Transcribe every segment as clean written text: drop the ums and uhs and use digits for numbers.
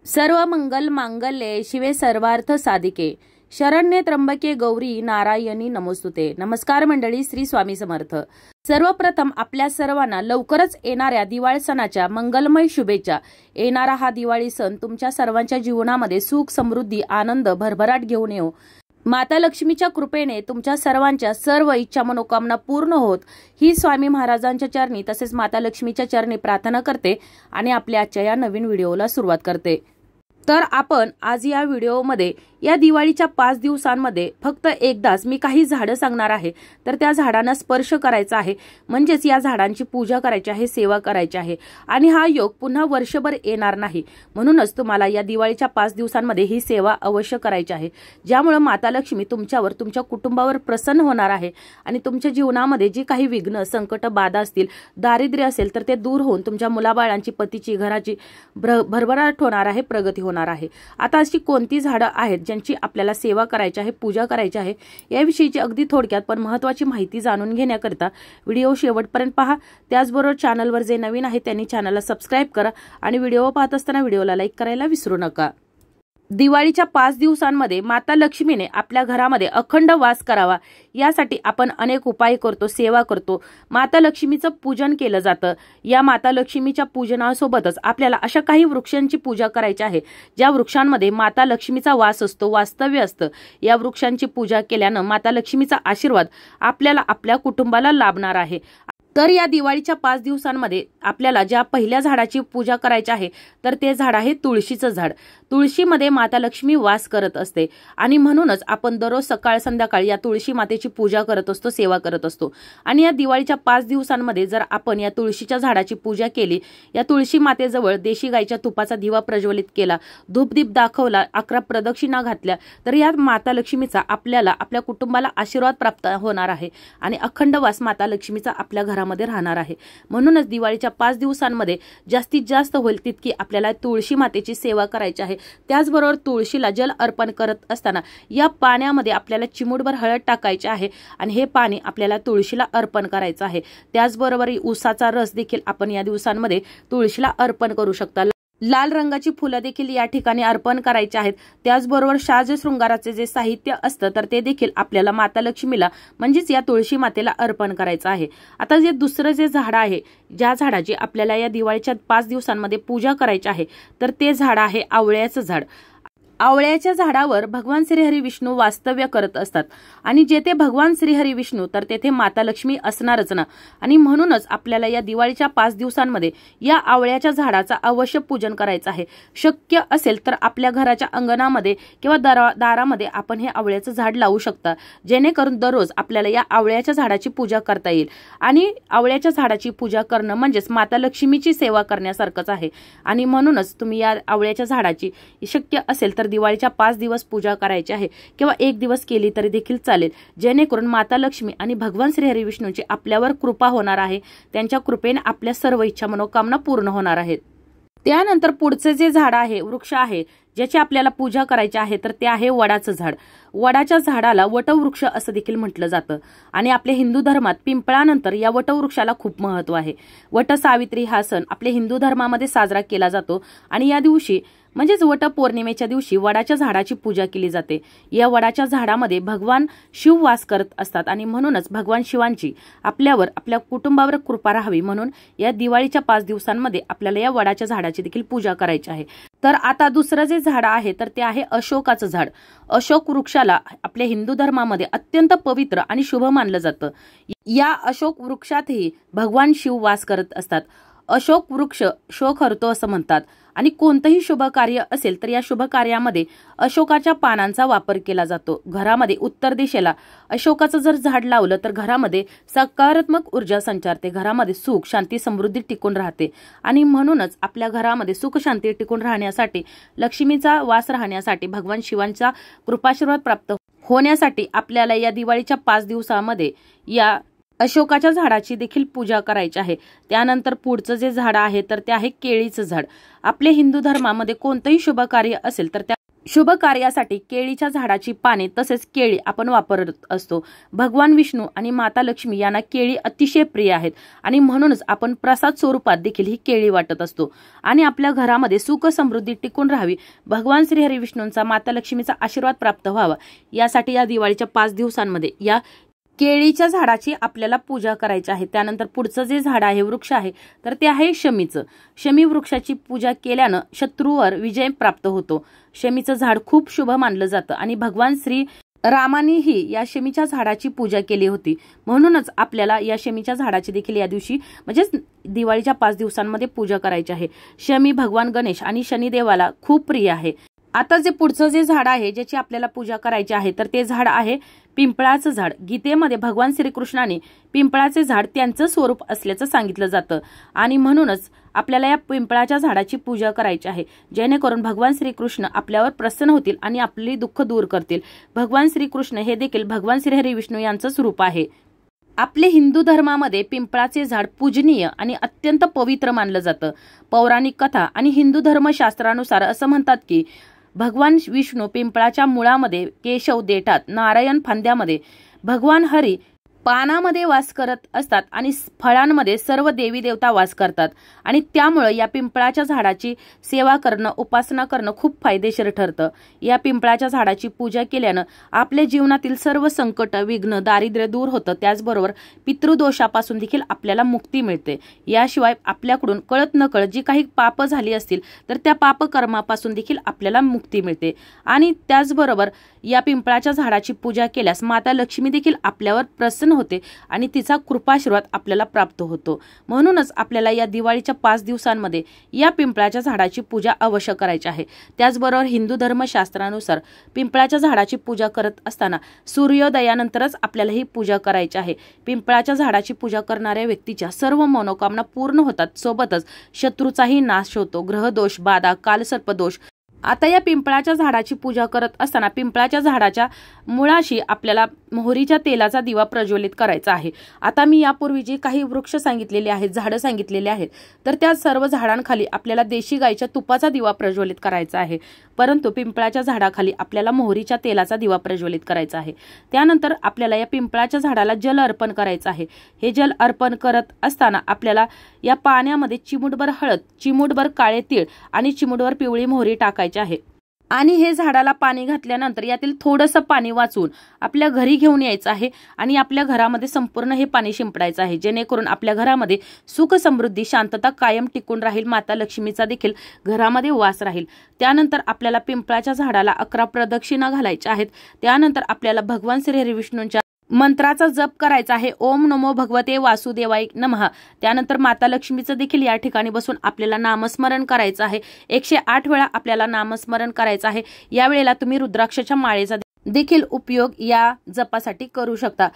सर्व मंगल मांगल्ये शिवे सर्वार्थ साधिके शरण्ये त्र्यंबके गौरी नारायणी नमोस्तुते। नमस्कार मंडळी, श्री स्वामी समर्थ। सर्वप्रथम आपल्या सर्वांना लवकरच येणाऱ्या दिवाळी सणाच्या मंगलमय शुभेच्छा। येणारा हा दिवाळी सण तुमच्या सर्वांच्या जीवनामध्ये सुख, समृद्धी, आनंद, भरभराट घेऊन येऊ। माता लक्ष्मीच्या कृपेने तुमच्या सर्वांच्या सर्व इच्छा मनोकामना पूर्ण होत ही स्वामी महाराजांच्या चरणी तसेच माता लक्ष्मीच्या चरणी प्रार्थना करते आणि आपल्या आजच्या या नवीन व्हिडिओला सुरुवात करते। तर आपण आज या व्हिडिओमध्ये या दिवाळीच्या 5 दिवसांमध्ये फक्त एकदाच मी काही झाडं सांगणार आहे, तर त्या झाडांना स्पर्श करायचा आहे, म्हणजेच या झाडांची पूजा करायची आहे, सेवा करायची आहे आणि हा योग पुन्हा वर्षभर येणार नाही। म्हणूनच तुम्हाला या दिवाळीच्या 5 दिवसांमध्ये ही सेवा अवश्य करायची आहे, ज्यामुळे माता लक्ष्मी तुमच्यावर, तुमच्या कुटुंबावर प्रसन्न होणार आहे आणि तुमच्या जीवनामध्ये जी काही विघ्न, संकट, बाधा असतील, दारिद्र्य असेल तर ते दूर होऊन तुमच्या मुलाबाळांची, पतीची, घराची भरभराट होणार आहे, प्रगती होणार आहे। आता अशी कोणती झाडं आहेत ज्यांची आपल्याला सेवा करायची आहे, पूजा करायची आहे, याविषयीची अगदी थोडक्यात पण महत्त्वाची माहिती जाणून घेण्याकरिता व्हिडिओ शेवटपर्यंत पहा। त्याचबरोबर चॅनलवर जे नवीन आहे त्यांनी चॅनलला सबस्क्राइब करा आणि व्हिडिओ पाहत असताना व्हिडिओला लाईक करायला विसरू नका। दिवाळीच्या 5 दिवसांमध्ये माता लक्ष्मीने आपल्या घरामध्ये अखंड वास करावा यासाठी आपण अनेक उपाय करतो, सेवा करतो, माता लक्ष्मीचं पूजन केलं जातं। या माता लक्ष्मीच्या पूजनासोबतच आपल्याला अशा काही वृक्षांची पूजा करायची आहे ज्या वृक्षांमध्ये माता लक्ष्मीचा वास असतो, वास्तव्य असतं। या वृक्षांची पूजा केल्यानं माता लक्ष्मीचा आशीर्वाद आपल्याला, आपल्या कुटुंबाला लाभणार आहे। तर या दिवाळीच्या 5 दिवसांमध्ये आपल्याला ज्या पहिल्या झाडाची पूजा करायची आहे तर ते झाड आहे तुळशीचं झाड। तुळशीमध्ये माता लक्ष्मी वास करत असते आणि म्हणूनच आपण दररोज सकाळ संध्याकाळ या तुळशी मातेची पूजा करत असतो, सेवा करत असतो। आणि या दिवाळीच्या 5 दिवसांमध्ये जर आपण या तुळशीच्या झाडाची पूजा केली, या तुळशी मातेजवळ देशी गाईच्या तुपाचा दिवा प्रज्वलित केला, धूपदीप दाखवला, 11 प्रदक्षिणा घातल्या, तर या माता लक्ष्मीचा आपल्याला, आपल्या कुटुंबाला आशीर्वाद प्राप्त होणार आहे आणि अखंड वास माता लक्ष्मीचा आपल्या घरामध्ये राहणार आहे। म्हणूनच दिवाळीच्या 5 दिवसांमध्ये जास्तीत जास्त होईल तितकी आपल्याला तुळशी मातेची सेवा करायची आहे। त्याचबरोबर तुळशीला जल अर्पण करत असताना या पाण्यामध्ये आपल्याला चिमूटभर हळद टाकायची आहे आणि हे पाणी आपल्याला तुळशीला अर्पण करायचं आहे। त्याचबरोबर ऊसाचा रस देखील आपण या दिवसांमध्ये तुळशीला अर्पण करू शकता। लाल रंगाची फुलं देखील या ठिकाणी अर्पण करायची आहेत। त्याचबरोबर साज शृंगाराचे जे साहित्य असतं तर ते देखील आपल्याला माता लक्ष्मीला म्हणजेच या तुळशी मातेला अर्पण करायचं आहे। आता जे दुसरं जे झाड आहे, ज्या झाडाची आपल्याला या दिवाळीच्या 5 दिवसांमध्ये पूजा करायची आहे तर ते झाड आहे आवळ्याचं झाड। आवळ्याच्या झाडावर भगवान श्रीहरी विष्णू वास्तव्य करत असतात आणि जेथे भगवान श्रीहरी विष्णू तर तेथे माता लक्ष्मी असणारच ना। आणि म्हणूनच आपल्याला या दिवाळीच्या 5 दिवसांमध्ये या आवळ्याच्या झाडाचा अवश्य पूजन करायचं आहे। शक्य असेल तर आपल्या घराच्या अंगणामध्ये किंवा दारामध्ये आपण हे आवळ्याचं झाड लावू शकता, जेणेकरून दररोज आपल्याला या आवळ्याच्या झाडाची पूजा करता येईल। आणि आवळ्याच्या झाडाची पूजा करणं म्हणजेच माता लक्ष्मीची सेवा करण्यासारखंच आहे आणि म्हणूनच तुम्ही या आवळ्याच्या झाडाची शक्य असेल तर दिवाळीच्या 5 दिवस पूजा करायची आहे किंवा 1 दिवस केली तरी देखील चालेल, जेणेकरून माता लक्ष्मी आणि भगवान श्रीहरी विष्णूची आपल्यावर कृपा होणार आहे। त्यांच्या कृपेने आपल्या सर्व इच्छा मनोकामना पूर्ण होणार आहेत। त्यानंतर पुढचे जे झाड आहे, वृक्ष आहे ज्याची आपल्याला पूजा करायची आहे तर ते आहे वडाचं झाड। वडाच्या झाडाला वटवृक्ष असं देखील म्हटलं जातं आणि आपल्या हिंदू धर्मात पिंपळानंतर या वटवृक्षाला खूप महत्त्व आहे। वट सावित्री हा सण आपल्या हिंदू धर्मामध्ये साजरा केला जातो आणि या दिवशी म्हणजेच वट पौर्णिमेच्या दिवशी वडाच्या झाडाची पूजा केली जाते। या वडाच्या झाडामध्ये भगवान शिव वास करत असतात आणि म्हणूनच भगवान शिवांची आपल्यावर, आपल्या कुटुंबावर कृपा राहावी म्हणून या दिवाळीच्या 5 दिवसांमध्ये आपल्याला या वडाच्या झाडाची देखील पूजा करायची आहे। तर आता दुसरं जे झाड आहे तर ते आहे अशोकाचं झाड। अशोक वृक्षाला आपल्या हिंदू धर्मामध्ये अत्यंत पवित्र आणि शुभ मानलं जातं। या अशोक वृक्षातही भगवान शिव वास करत असतात। अशोक वृक्ष शोक हरतो असं म्हणतात आणि कोणतंही शुभ कार्य असेल तर या शुभ कार्यामध्ये अशोकाच्या पानांचा वापर केला जातो। घरामध्ये उत्तर दिशेला अशोकाचं जर झाड लावलं तर घरामध्ये सकारात्मक ऊर्जा संचारते, घरामध्ये सुख, शांती, समृद्धी टिकून राहते आणि म्हणूनच आपल्या घरामध्ये सुख, शांती टिकून राहण्यासाठी, लक्ष्मीचा वास राहण्यासाठी, भगवान शिवांचा कृपाशीर्वाद प्राप्त होण्यासाठी आपल्याला या दिवाळीच्या 5 दिवसामध्ये या अशोकाच्या झाडाची देखील पूजा करायची आहे। त्यानंतर पुढचं जे झाड आहे तर ते आहे केळीचं झाड। आपल्या हिंदू धर्मामध्ये कोणतंही शुभ कार्य असेल तर त्या शुभ कार्यासाठी केळीच्या झाडाची पाने तसेच केळी आपण वापरत असतो। भगवान विष्णू आणि माता लक्ष्मी यांना केळी अतिशय प्रिय आहेत आणि म्हणूनच आपण प्रसाद स्वरूपात देखील ही केळी वाटत असतो आणि आपल्या घरामध्ये सुख समृद्धी टिकून राहावी, भगवान श्री हरी विष्णूंचा माता लक्ष्मीचा आशीर्वाद प्राप्त व्हावा यासाठी या दिवाळीच्या 5 दिवसांमध्ये या केळीच्या झाडाची आपल्याला पूजा करायची आहे। त्यानंतर पुढचं जे झाड आहे, वृक्ष आहे, तर ते आहे शमीचं। शमी वृक्षाची पूजा केल्यानं शत्रूवर विजय प्राप्त होतो। शमीचं झाड खूप शुभ मानलं जातं आणि भगवान श्री रामानीही या शमीच्या झाडाची पूजा केली होती, म्हणूनच आपल्याला या शमीच्या झाडाची देखील या दिवशी म्हणजेच दिवाळीच्या 5 दिवसांमध्ये पूजा करायची आहे। शमी भगवान गणेश आणि शनिदेवाला खूप प्रिय आहे। आता जे पुढचं जे झाड आहे ज्याची आपल्याला पूजा करायची आहे तर ते झाड आहे पिंपळाचं झाड। गीतेमध्ये भगवान श्रीकृष्णाने पिंपळाचे झाड त्यांचं स्वरूप असल्याचं सांगितलं जातं आणि म्हणूनच आपल्याला या पिंपळाच्या झाडाची पूजा करायची आहे, जेणेकरून भगवान श्रीकृष्ण आपल्यावर प्रसन्न होतील आणि आपली दुःख दूर करतील। भगवान श्रीकृष्ण हे देखील भगवान श्रीहरी विष्णू यांचं स्वरूप आहे। आपले हिंदू धर्मामध्ये पिंपळाचे झाड पूजनीय आणि अत्यंत पवित्र मानलं जातं। पौराणिक कथा आणि हिंदू धर्मशास्त्रानुसार असं म्हणतात की भगवान विष्णू पिंपळाच्या मुळामध्ये, केशव देठात, नारायण फांद्यामध्ये, भगवान हरी पानामध्ये वास करत असतात आणि फळांमध्ये सर्व देवी देवता वास करतात आणि त्यामुळे या पिंपळाच्या झाडाची सेवा करणं, उपासना करणं खूप फायदेशीर ठरतं। या पिंपळाच्या झाडाची पूजा केल्यानं आपल्या जीवनातील सर्व संकट, विघ्न, दारिद्र्य दूर होतं। त्याचबरोबर पितृदोषापासून देखील आपल्याला मुक्ती मिळते। याशिवाय आपल्याकडून कळत नकळत जी काही पाप झाली असतील तर त्या पापकर्मापासून देखील आपल्याला मुक्ती मिळते आणि त्याचबरोबर या पिंपळाच्या झाडाची पूजा केल्यास माता लक्ष्मी देखील आपल्यावर प्रसन्न होते आणि तिचा कृपाशीर्वाद आपल्याला प्राप्त होतो। म्हणूनच आपल्याला या दिवाळीच्या 5 दिवसांमध्ये या पिंपळाच्या झाडाची पूजा अवश्य करायची आहे। त्याचबरोबर हिंदू धर्मशास्त्रानुसार पिंपळाच्या झाडाची पूजा करत असताना सूर्योदयानंतरच आपल्याला ही पूजा करायची आहे। पिंपळाच्या झाडाची पूजा करणाऱ्या व्यक्तीच्या सर्व मनोकामना पूर्ण होतात, सोबतच शत्रूचाही नाश होतो, ग्रहदोष, बाधा, कालसर्पदोष। आता या पिंपळाच्या झाडाची पूजा करत असताना पिंपळाच्या झाडाच्या मुळाशी आपल्याला मोहरीच्या तेलाचा दिवा प्रज्वलित करायचा आहे। आता मी यापूर्वी जे काही वृक्ष सांगितलेले आहेत, झाडं सांगितलेले आहेत, तर त्या सर्व झाडांखाली आपल्याला देशी गाईच्या तुपाचा दिवा प्रज्वलित करायचा आहे, परंतु पिंपळाच्या झाडाखाली आपल्याला मोहरीच्या तेलाचा दिवा प्रज्वलित करायचा आहे। त्यानंतर आपल्याला या पिंपळाच्या झाडाला जल अर्पण करायचं आहे। हे जल अर्पण करत असताना आपल्याला या पाण्यामध्ये चिमूटभर हळद, चिमूटभर काळे तीळ आणि चिमूटभर पिवळी मोहरी टाकायची आहे आणि हे झाडाला पाणी घातल्यानंतर यातील थोडंसं पाणी वाचून आपल्या घरी घेऊन यायचं आहे आणि आपल्या घरामध्ये संपूर्ण हे पाणी शिंपडायचं आहे, जेणेकरून आपल्या घरामध्ये सुख समृद्धी, शांतता कायम टिकून राहील, माता लक्ष्मीचा देखील घरामध्ये वास राहील। त्यानंतर आपल्याला पिंपळाच्या झाडाला 11 प्रदक्षिणा घालायच्या आहेत। त्यानंतर आपल्याला भगवान श्री हरी विष्णूंच्या मंत्राचा जप करायचा आहे, ओम नमो भगवते वासुदेवाय नमः। त्यानंतर माता लक्ष्मीचं देखील या ठिकाणी बसून आपल्याला नामस्मरण करायचं आहे। 108 वेळा आपल्याला नामस्मरण करायचं आहे। यावेळेला तुम्ही रुद्राक्षाच्या माळेचा देखील उपयोग या जपासाठी करू शकता।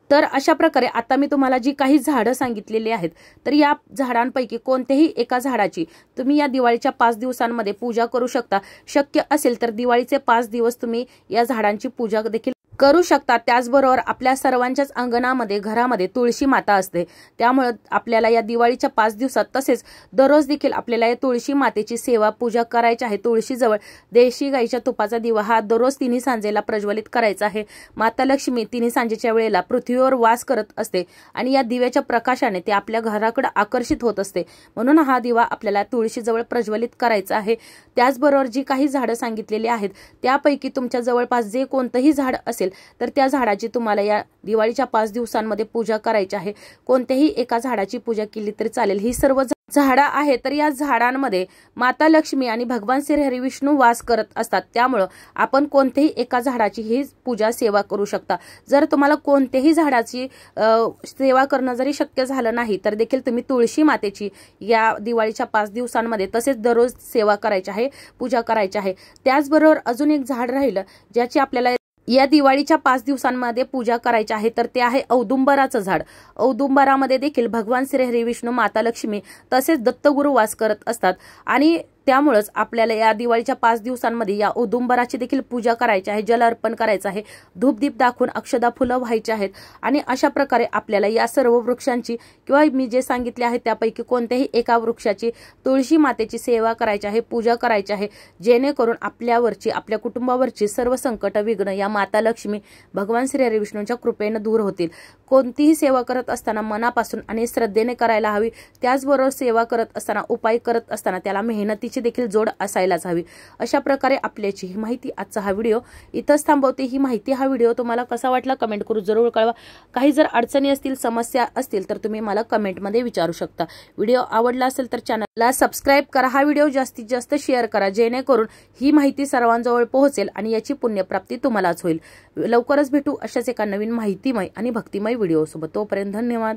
तर अशा प्रकारे आता मी तुम्हाला जी काही झाडं सांगितलेली आहेत तर या झाडांपैकी कोणत्याही एका झाडाची तुम्ही या दिवाळीच्या 5 दिवसांमध्ये पूजा करू शकता। शक्य असेल तर दिवाळीचे 5 दिवस तुम्ही या झाडांची पूजा देखील करू शकता। त्याचबरोबर आपल्या सर्वांच्याच अंगणामध्ये, घरामध्ये तुळशी माता असते, त्यामुळे आपल्याला या दिवाळीच्या 5 दिवसात तसेच दररोज देखील आपल्याला या तुळशी मातेची सेवा पूजा करायची आहे। तुळशीजवळ देशी गाईच्या तुपाचा दिवा हा दररोज 3 सांजेला प्रज्वलित करायचा आहे। माता लक्ष्मी 3 सांजेच्या वेळेला पृथ्वीवर वास करत असते आणि या दिव्याच्या प्रकाशाने ते आपल्या घराकडे आकर्षित होत असते, म्हणून हा दिवा आपल्याला तुळशीजवळ प्रज्वलित करायचा आहे। त्याचबरोबर जी काही झाडं सांगितलेली आहेत त्यापैकी तुमच्या जवळपास जे कोणतंही झाड असेल तर त्या झाडाची तुम्हाला या दिवाळीच्या 5 दिवसांमध्ये पूजा करायची आहे। कोणत्याही एका झाडाची पूजा केली तरी चालेल। ही सर्व झाडं आहेत तर या झाडांमध्ये माता लक्ष्मी आणि भगवान श्री हरी विष्णू वास करत असतात, त्यामुळे आपण कोणत्याही एका झाडाची ही पूजा सेवा करू शकता। जर तुम्हाला कोणत्याही झाडाची सेवा करणं जरी शक्य झालं नाही तर देखील तुम्ही तुळशी मातेची या दिवाळीच्या 5 दिवसांमध्ये तसेच दररोज सेवा करायची आहे, पूजा करायची आहे। त्याचबरोबर अजून एक झाड राहिलं ज्याची आपल्याला या दिवाळीच्या 5 दिवसांमध्ये पूजा करायची आहे तर ते आहे औदुंबराचं झाड। औदुंबरामध्ये देखील भगवान श्री हरी विष्णू, माता लक्ष्मी तसेच दत्तगुरु वास करत असतात आणि त्यामुळेच आपल्याला या दिवाळीच्या 5 दिवसांमध्ये या औदुंबराची देखील पूजा करायची आहे, जल अर्पण करायचं आहे, धूपदीप दाखवून अक्षदा फुलं व्हायची आहेत आणि अशा प्रकारे आपल्याला या सर्व वृक्षांची किंवा मी जे सांगितले आहे त्यापैकी कोणत्याही एका वृक्षाची तुळशी मातेची सेवा करायची आहे, पूजा करायची आहे, जेणेकरून आपल्यावरची आपल्या कुटुंबावरची सर्व संकट विघ्न या माता लक्ष्मी भगवान श्री हरी विष्णूंच्या कृपेने दूर होतील। कोणतीही सेवा करत असताना मनापासून आणि श्रद्धेने करायला हवी। त्याचबरोबर सेवा करत असताना उपाय करत असताना त्याला मेहनतीची देखील जोड असायलाच हवी। अशा प्रकारे आपल्याची ही माहिती आजचा हा व्हिडिओ इथंच थांबवते। ही माहिती हा व्हिडिओ तुम्हाला कसा वाटला कमेंट करून जरूर कळवा। काही जर अडचणी असतील समस्या असतील तर तुम्ही मला कमेंटमध्ये विचारू शकता। व्हिडिओ आवडला असेल तर चॅनलला सबस्क्राइब करा, हा व्हिडिओ जास्तीत जास्त शेअर करा जेणेकरून ही माहिती सर्वांजवळ पोहोचेल आणि याची पुण्यप्राप्ती तुम्हालाच होईल। लवकरच भेटू अशाच एका नवीन माहितीमय आणि भक्तिमय व्हिडिओ सोबत। तोपर्यंत धन्यवाद।